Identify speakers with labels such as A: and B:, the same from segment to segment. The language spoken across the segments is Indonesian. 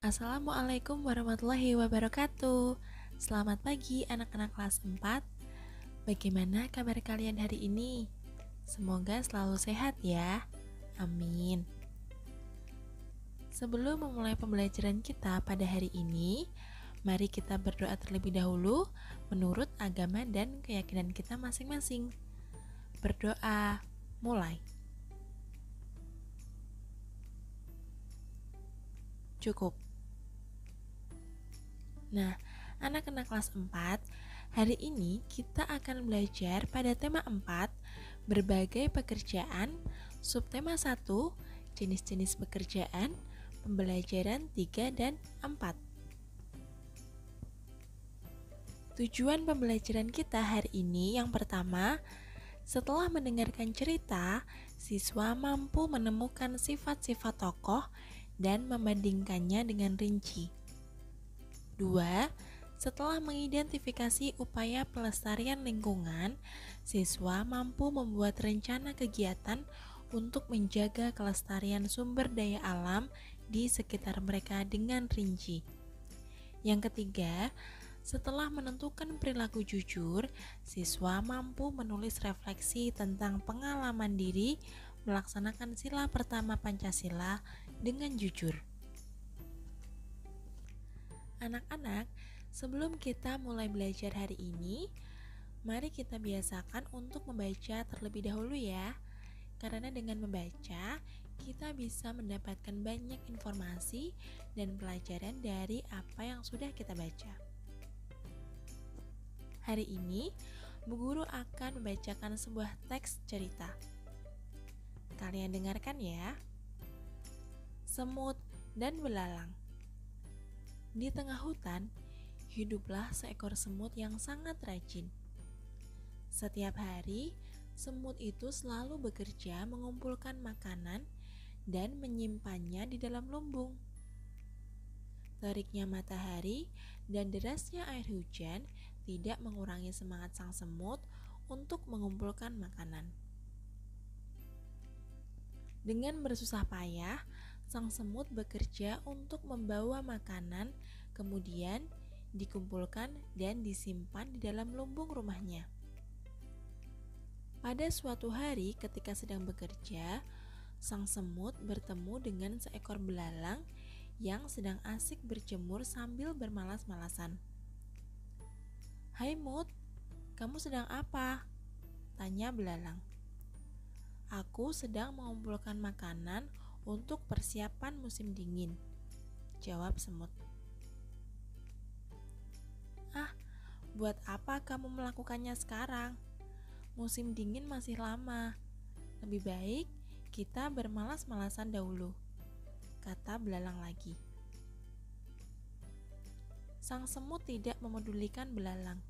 A: Assalamualaikum warahmatullahi wabarakatuh. Selamat pagi anak-anak kelas 4. Bagaimana kabar kalian hari ini? Semoga selalu sehat ya. Amin. Sebelum memulai pembelajaran kita pada hari ini, mari kita berdoa terlebih dahulu menurut agama dan keyakinan kita masing-masing. Berdoa, mulai. Cukup. Nah, anak-anak kelas 4, hari ini kita akan belajar pada tema 4, berbagai pekerjaan, subtema 1, jenis-jenis pekerjaan, pembelajaran 3 dan 4. Tujuan pembelajaran kita hari ini yang pertama, setelah mendengarkan cerita, siswa mampu menemukan sifat-sifat tokoh dan membandingkannya dengan rinci. 2. Setelah mengidentifikasi upaya pelestarian lingkungan, siswa mampu membuat rencana kegiatan untuk menjaga kelestarian sumber daya alam di sekitar mereka dengan rinci. Yang ketiga, setelah menentukan perilaku jujur, siswa mampu menulis refleksi tentang pengalaman diri melaksanakan sila pertama Pancasila dengan jujur. Anak-anak, sebelum kita mulai belajar hari ini, mari kita biasakan untuk membaca terlebih dahulu ya. Karena dengan membaca, kita bisa mendapatkan banyak informasi dan pelajaran dari apa yang sudah kita baca. Hari ini, Bu Guru akan membacakan sebuah teks cerita. Kalian dengarkan ya. Semut dan belalang. Di tengah hutan, hiduplah seekor semut yang sangat rajin. Setiap hari, semut itu selalu bekerja mengumpulkan makanan dan menyimpannya di dalam lumbung. Teriknya matahari dan derasnya air hujan tidak mengurangi semangat sang semut untuk mengumpulkan makanan. Dengan bersusah payah, sang semut bekerja untuk membawa makanan, kemudian dikumpulkan dan disimpan di dalam lumbung rumahnya. Pada suatu hari ketika sedang bekerja, sang semut bertemu dengan seekor belalang yang sedang asik berjemur sambil bermalas-malasan. "Hai Mut, kamu sedang apa?" tanya belalang. "Aku sedang mengumpulkan makanan untuk persiapan musim dingin," jawab semut. "Ah, buat apa kamu melakukannya sekarang? Musim dingin masih lama. Lebih baik kita bermalas-malasan dahulu," kata belalang lagi. Sang semut tidak memedulikan belalang.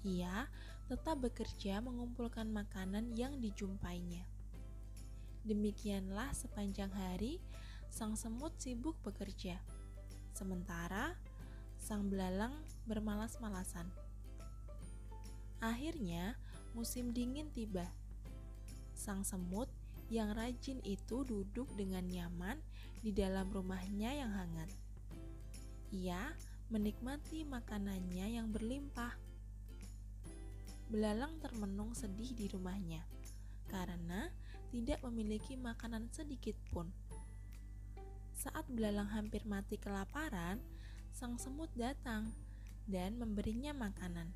A: Ia tetap bekerja mengumpulkan makanan yang dijumpainya. Demikianlah sepanjang hari, sang semut sibuk bekerja, sementara sang belalang bermalas-malasan. Akhirnya, musim dingin tiba. Sang semut yang rajin itu duduk dengan nyaman di dalam rumahnya yang hangat. Ia menikmati makanannya yang berlimpah. Belalang termenung sedih di rumahnya karena tidak memiliki makanan sedikit pun. Saat belalang hampir mati kelaparan, sang semut datang dan memberinya makanan.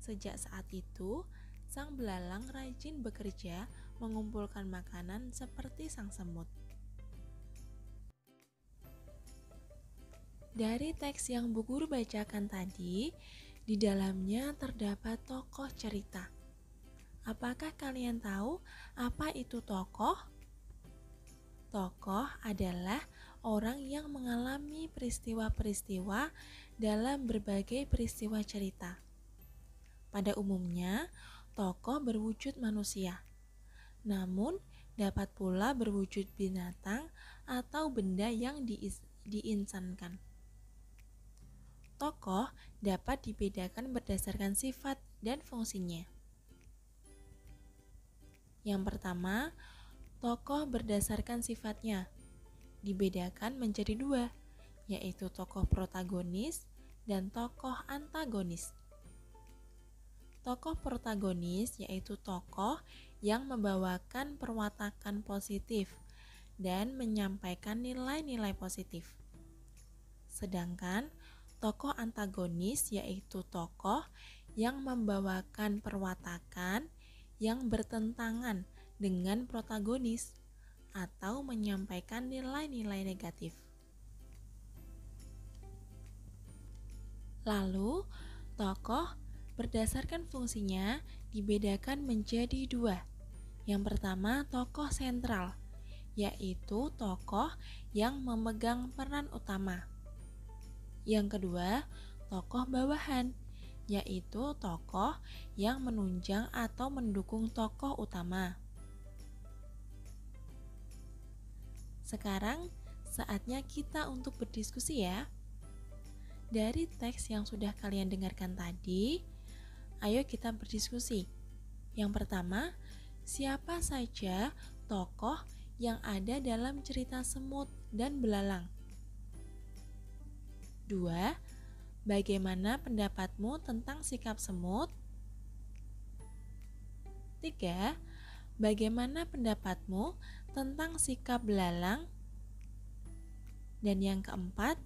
A: Sejak saat itu, sang belalang rajin bekerja mengumpulkan makanan seperti sang semut. Dari teks yang Bu Guru bacakan tadi, di dalamnya terdapat tokoh cerita. Apakah kalian tahu apa itu tokoh? Tokoh adalah orang yang mengalami peristiwa-peristiwa dalam berbagai peristiwa cerita. Pada umumnya, tokoh berwujud manusia, namun dapat pula berwujud binatang atau benda yang diinsankan. Tokoh dapat dibedakan berdasarkan sifat dan fungsinya. Yang pertama, tokoh berdasarkan sifatnya dibedakan menjadi dua, yaitu tokoh protagonis dan tokoh antagonis. Tokoh protagonis yaitu tokoh yang membawakan perwatakan positif dan menyampaikan nilai-nilai positif. Sedangkan tokoh antagonis yaitu tokoh yang membawakan perwatakan yang bertentangan dengan protagonis atau menyampaikan nilai-nilai negatif. Lalu, tokoh berdasarkan fungsinya dibedakan menjadi dua. Yang pertama, tokoh sentral, yaitu tokoh yang memegang peran utama. Yang kedua, tokoh bawahan, yaitu tokoh yang menunjang atau mendukung tokoh utama. Sekarang saatnya kita untuk berdiskusi ya. Dari teks yang sudah kalian dengarkan tadi, ayo kita berdiskusi. Yang pertama, siapa saja tokoh yang ada dalam cerita Semut dan Belalang? 2. Bagaimana pendapatmu tentang sikap semut? 3. Bagaimana pendapatmu tentang sikap belalang? Dan yang keempat,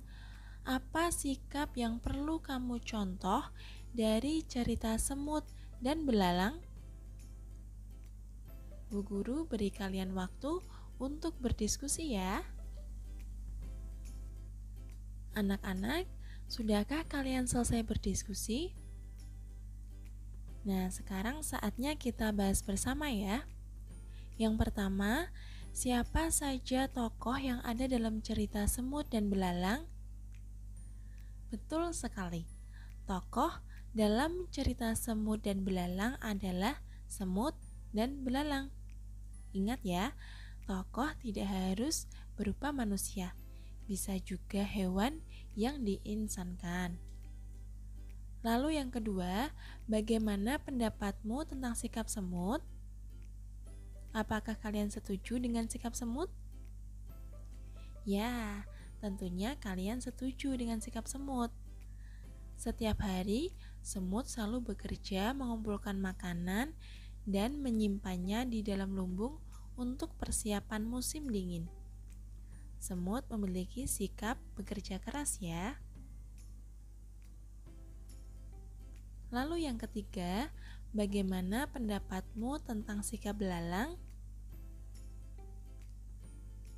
A: apa sikap yang perlu kamu contoh dari cerita semut dan belalang? Bu Guru beri kalian waktu untuk berdiskusi ya. Anak-anak, sudahkah kalian selesai berdiskusi? Nah, sekarang saatnya kita bahas bersama ya. Yang pertama, siapa saja tokoh yang ada dalam cerita Semut dan Belalang? Betul sekali. Tokoh dalam cerita Semut dan Belalang adalah semut dan belalang. Ingat ya, tokoh tidak harus berupa manusia. Bisa juga hewan yang diinsankan. Lalu yang kedua, bagaimana pendapatmu tentang sikap semut? Apakah kalian setuju dengan sikap semut? Ya, tentunya kalian setuju dengan sikap semut. Setiap hari, semut selalu bekerja mengumpulkan makanan dan menyimpannya di dalam lumbung untuk persiapan musim dingin. Semut memiliki sikap bekerja keras ya. Lalu yang ketiga, bagaimana pendapatmu tentang sikap belalang?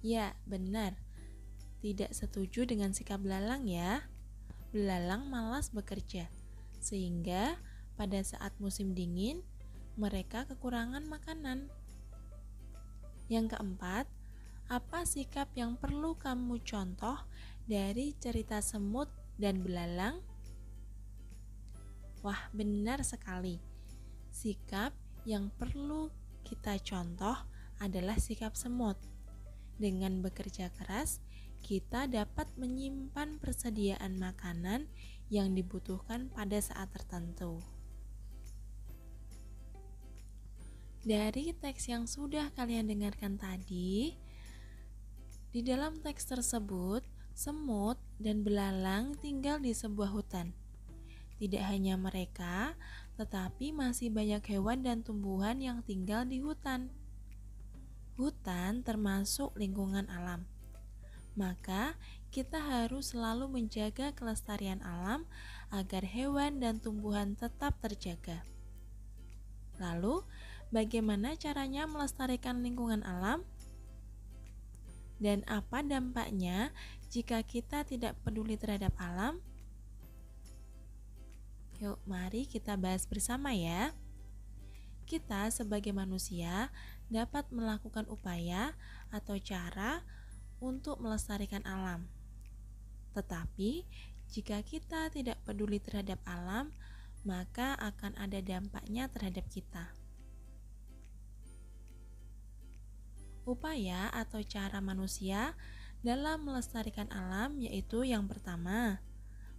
A: Ya, benar. Tidak setuju dengan sikap belalang ya. Belalang malas bekerja, sehingga pada saat musim dingin, mereka kekurangan makanan. Yang keempat, apa sikap yang perlu kamu contoh dari cerita semut dan belalang? Wah, benar sekali. Sikap yang perlu kita contoh adalah sikap semut. Dengan bekerja keras, kita dapat menyimpan persediaan makanan yang dibutuhkan pada saat tertentu. Dari teks yang sudah kalian dengarkan tadi, di dalam teks tersebut, semut dan belalang tinggal di sebuah hutan. Tidak hanya mereka, tetapi masih banyak hewan dan tumbuhan yang tinggal di hutan. Hutan termasuk lingkungan alam. Maka, kita harus selalu menjaga kelestarian alam agar hewan dan tumbuhan tetap terjaga. Lalu, bagaimana caranya melestarikan lingkungan alam? Dan apa dampaknya jika kita tidak peduli terhadap alam? Yuk, mari kita bahas bersama ya. Kita sebagai manusia dapat melakukan upaya atau cara untuk melestarikan alam. Tetapi, jika kita tidak peduli terhadap alam, maka akan ada dampaknya terhadap kita. Upaya atau cara manusia dalam melestarikan alam yaitu yang pertama,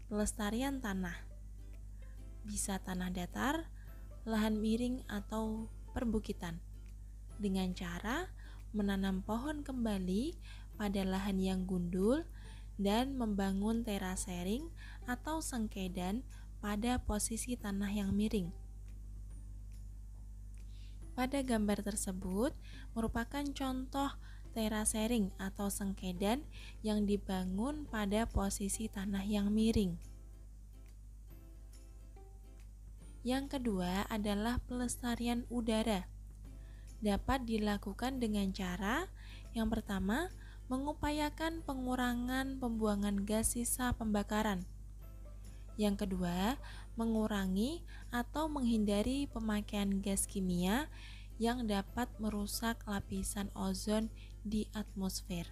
A: pelestarian tanah. Bisa tanah datar, lahan miring atau perbukitan. Dengan cara menanam pohon kembali pada lahan yang gundul dan membangun terasering atau sengkedan pada posisi tanah yang miring. Pada gambar tersebut merupakan contoh terasering atau sengkedan yang dibangun pada posisi tanah yang miring. Yang kedua adalah pelestarian udara. Dapat dilakukan dengan cara yang pertama, mengupayakan pengurangan pembuangan gas sisa pembakaran. Yang kedua, mengurangi atau menghindari pemakaian gas kimia yang dapat merusak lapisan ozon di atmosfer.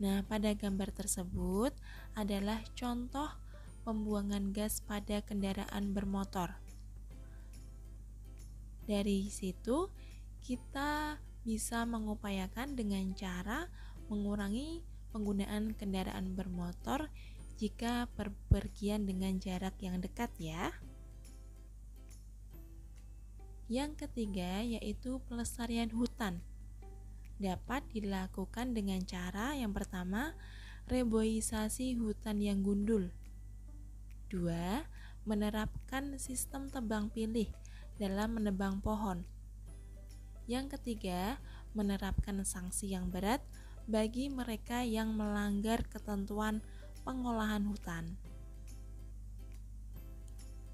A: Nah, pada gambar tersebut adalah contoh pembuangan gas pada kendaraan bermotor. Dari situ, kita bisa mengupayakan dengan cara mengurangi penggunaan kendaraan bermotor jika berpergian dengan jarak yang dekat ya. Yang ketiga yaitu pelestarian hutan. Dapat dilakukan dengan cara yang pertama, reboisasi hutan yang gundul. 2. Menerapkan sistem tebang pilih dalam menebang pohon. Yang ketiga, menerapkan sanksi yang berat bagi mereka yang melanggar ketentuan pengolahan hutan.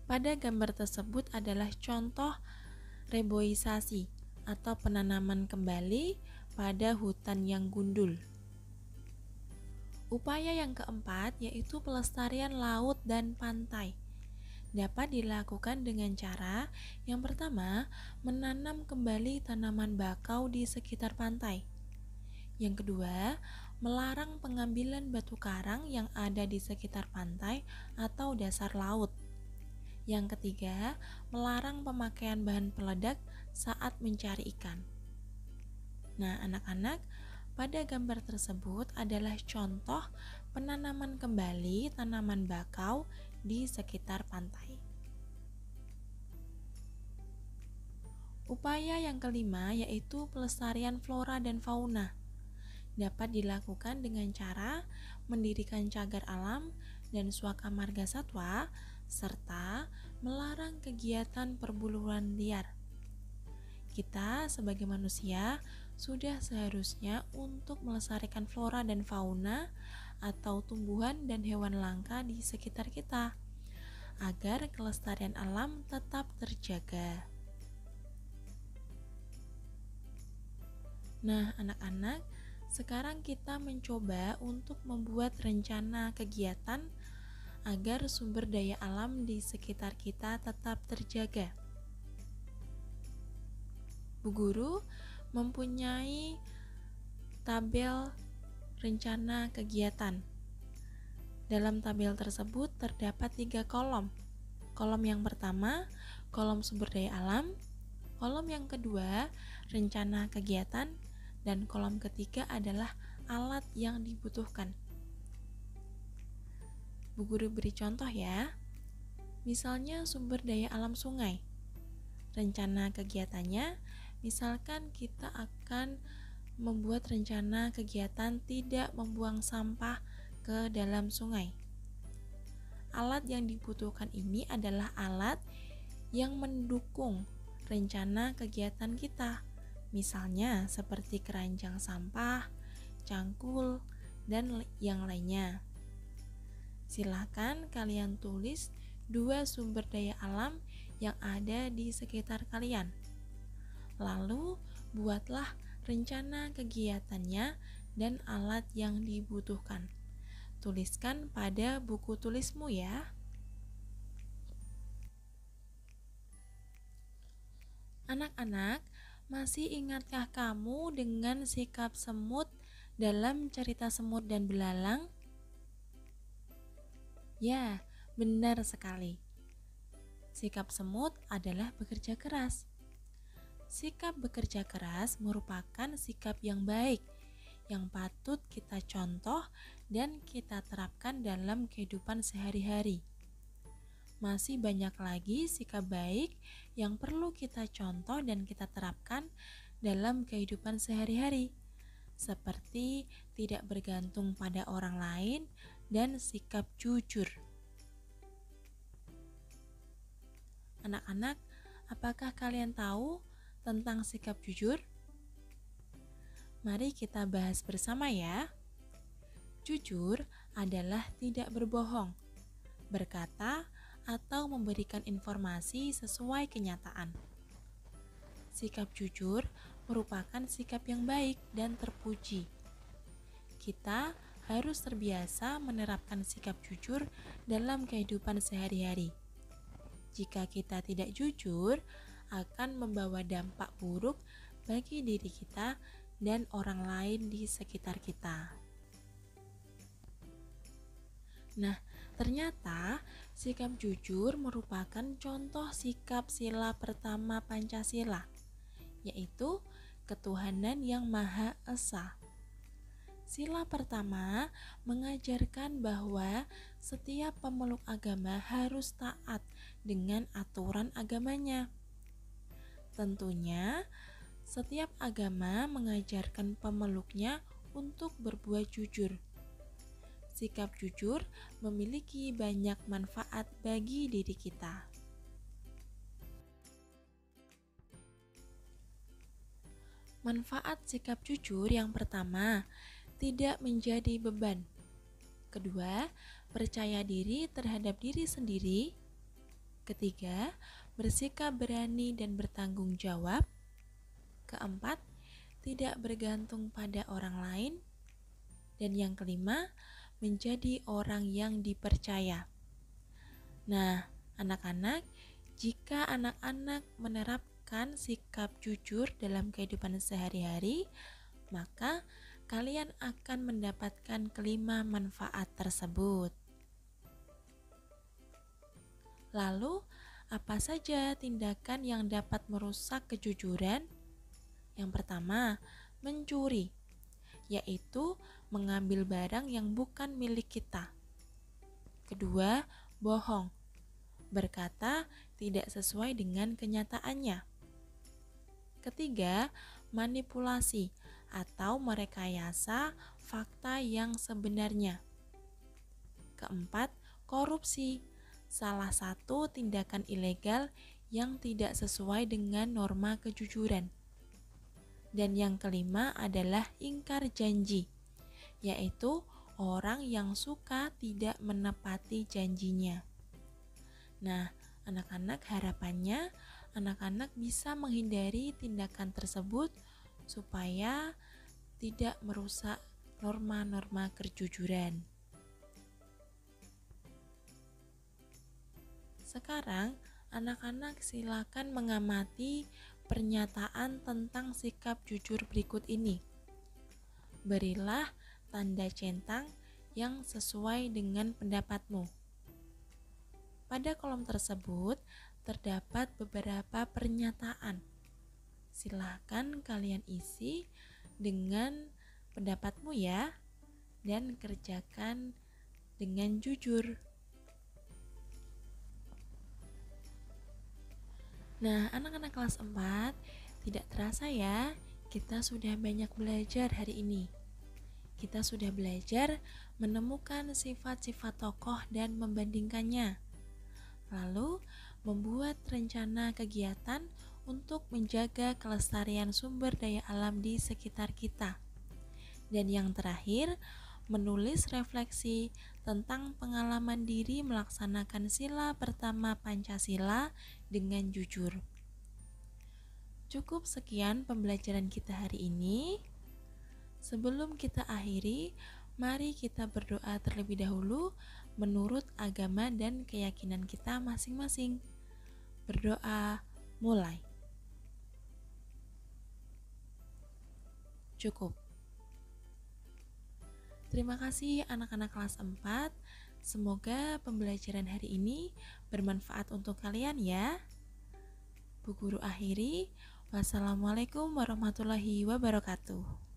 A: Pada gambar tersebut adalah contoh reboisasi atau penanaman kembali pada hutan yang gundul. Upaya yang keempat yaitu pelestarian laut dan pantai. Dapat dilakukan dengan cara yang pertama, menanam kembali tanaman bakau di sekitar pantai. Yang kedua, melarang pengambilan batu karang yang ada di sekitar pantai atau dasar laut. Yang ketiga, melarang pemakaian bahan peledak saat mencari ikan. Nah, anak-anak, pada gambar tersebut adalah contoh penanaman kembali tanaman bakau di sekitar pantai. Upaya yang kelima yaitu pelestarian flora dan fauna. Dapat dilakukan dengan cara mendirikan cagar alam dan suaka marga satwa, serta melarang kegiatan perburuan liar. Kita sebagai manusia sudah seharusnya untuk melestarikan flora dan fauna atau tumbuhan dan hewan langka di sekitar kita, agar kelestarian alam tetap terjaga. Nah, anak-anak, sekarang kita mencoba untuk membuat rencana kegiatan agar sumber daya alam di sekitar kita tetap terjaga. Bu Guru mempunyai tabel rencana kegiatan. Dalam tabel tersebut terdapat 3 kolom. Kolom yang pertama, kolom sumber daya alam. Kolom yang kedua, rencana kegiatan. Dan kolom ketiga adalah alat yang dibutuhkan. Bu Guru beri contoh ya. Misalnya sumber daya alam sungai. Rencana kegiatannya, misalkan kita akan membuat rencana kegiatan tidak membuang sampah ke dalam sungai. Alat yang dibutuhkan ini adalah alat yang mendukung rencana kegiatan kita. Misalnya seperti keranjang sampah, cangkul, dan yang lainnya. Silakan kalian tulis 2 sumber daya alam yang ada di sekitar kalian. Lalu buatlah rencana kegiatannya dan alat yang dibutuhkan. Tuliskan pada buku tulismu ya. Anak-anak, masih ingatkah kamu dengan sikap semut dalam cerita Semut dan Belalang? Ya, benar sekali. Sikap semut adalah bekerja keras. Sikap bekerja keras merupakan sikap yang baik, yang patut kita contoh dan kita terapkan dalam kehidupan sehari-hari. Masih banyak lagi sikap baik yang perlu kita contoh dan kita terapkan dalam kehidupan sehari-hari. seperti tidak bergantung pada orang lain dan sikap jujur. Anak-anak, apakah kalian tahu tentang sikap jujur? Mari kita bahas bersama ya. Jujur adalah tidak berbohong, berkata, atau memberikan informasi sesuai kenyataan. Sikap jujur merupakan sikap yang baik dan terpuji. Kita harus terbiasa menerapkan sikap jujur dalam kehidupan sehari-hari. Jika kita tidak jujur, akan membawa dampak buruk bagi diri kita dan orang lain di sekitar kita. Nah, ternyata sikap jujur merupakan contoh sikap sila pertama Pancasila, yaitu ketuhanan yang Maha Esa. Sila pertama mengajarkan bahwa setiap pemeluk agama harus taat dengan aturan agamanya. Tentunya, setiap agama mengajarkan pemeluknya untuk berbuat jujur. Sikap jujur memiliki banyak manfaat bagi diri kita. Manfaat sikap jujur yang pertama, tidak menjadi beban. Kedua, percaya diri terhadap diri sendiri. Ketiga, bersikap berani dan bertanggung jawab. Keempat, tidak bergantung pada orang lain. Dan yang kelima, menjadi orang yang dipercaya. Nah, anak-anak, jika anak-anak menerapkan sikap jujur dalam kehidupan sehari-hari, maka kalian akan mendapatkan kelima manfaat tersebut. Lalu, apa saja tindakan yang dapat merusak kejujuran? Yang pertama, mencuri, yaitu mengambil barang yang bukan milik kita. Kedua, bohong, berkata tidak sesuai dengan kenyataannya. Ketiga, manipulasi atau merekayasa fakta yang sebenarnya. Keempat, korupsi, salah satu tindakan ilegal yang tidak sesuai dengan norma kejujuran. Dan yang kelima adalah ingkar janji, yaitu orang yang suka tidak menepati janjinya. Nah, anak-anak, harapannya anak-anak bisa menghindari tindakan tersebut supaya tidak merusak norma-norma kejujuran. Sekarang, anak-anak silakan mengamati pernyataan tentang sikap jujur berikut ini. Berilah tanda centang yang sesuai dengan pendapatmu. Pada kolom tersebut terdapat beberapa pernyataan. Silakan kalian isi dengan pendapatmu ya, dan kerjakan dengan jujur. Nah, anak-anak kelas 4, tidak terasa ya, kita sudah banyak belajar hari ini. Kita sudah belajar menemukan sifat-sifat tokoh dan membandingkannya. Lalu, membuat rencana kegiatan untuk menjaga kelestarian sumber daya alam di sekitar kita. Dan yang terakhir, menulis refleksi tentang pengalaman diri melaksanakan sila pertama Pancasila dengan jujur. Cukup sekian pembelajaran kita hari ini. Sebelum kita akhiri, mari kita berdoa terlebih dahulu menurut agama dan keyakinan kita masing-masing. Berdoa, mulai. Cukup. Terima kasih anak-anak kelas 4. Semoga pembelajaran hari ini bermanfaat untuk kalian ya. Bu Guru akhiri. Wassalamualaikum warahmatullahi wabarakatuh.